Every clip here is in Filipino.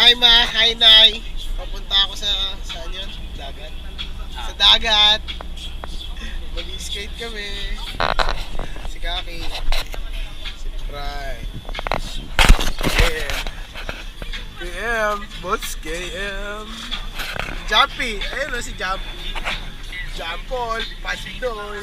Hi ma, hi Nay. Papunta ako sa saan yun? Dagat. Sa dagat. Mag-skate kami. Si Kaki. Si Pry. KM. Boss KM. Jumpy. Ayun o si Jumpy. Jampol. Pasidoy.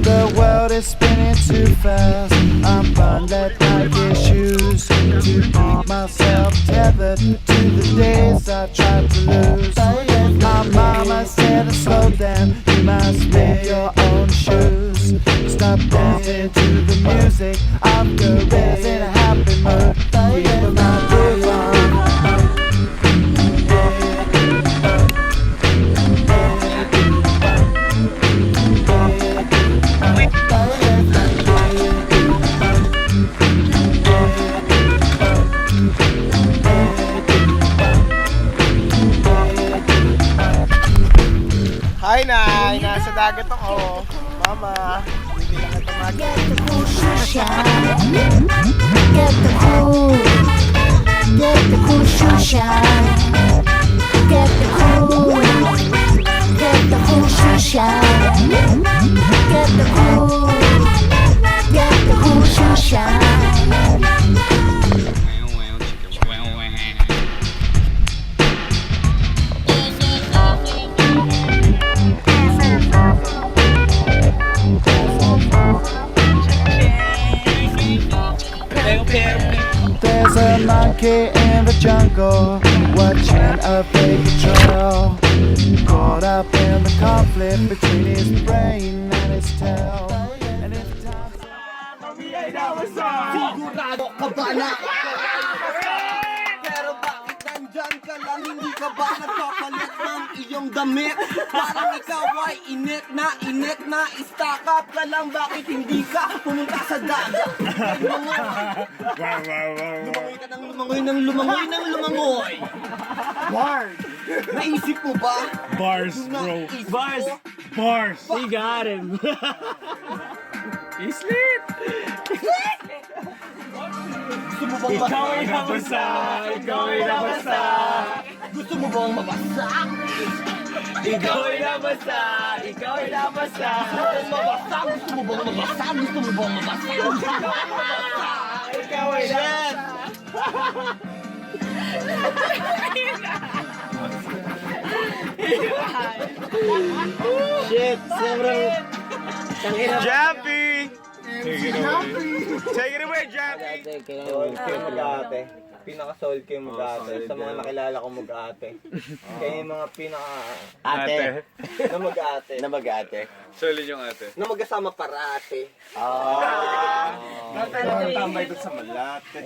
The world is spinning too fast. I'm bundled like issues to keep myself tethered to the days I tried to lose. My mama said to slow down, you must make your own shoes. Stop dancing to the music of gorillas in a happy mood. Keep my groove on. Hi Nay, nasa dagat ako. Mama, hindi lang kita mag- Get the cool shoe shine. Get the cool. Get the cool shoe shine. Get the cool. Get the cool shoe shine. Get the cool. Get the cool shoe shine. There's a monkey in the jungle, watching a baby trail, caught up in the conflict between his brain and his tail. And if time Sigurado ka ba na? Pero bakit nandyan ka lang? Hindi ka ba nagpapalit ng iyong damit? Parang ikaw ay init na stock up ka lang. Bakit hindi ka pumunta sa dagat? Lumangoy ka ng lumangoy. Bars! Naisip mo ba? Bars, bro. Bars! Bars! He got him. He's lit! Gusto mo bang Ikaw ay nabasa! Ikaw ay nabasa! Gusto mo bang mabasa? Ikaw ay nabasa! Ikaw ay nabasa! Gusto mo bang mabasa? Gusto mo bang mabasa? Ikaw ay nabasa! Shit, sobrang Jumpy! Take it away, Jumpy! Soul kayo mag-ate. Pinaka-soul kayo mag-ate. Sa mga nakilala ko mag-ate. Kayo yung mga pinaka-ate. Na mag-ate. Na mag-ate. Solid yung ate. Na mag-asama parate. Tambay doon sa malate.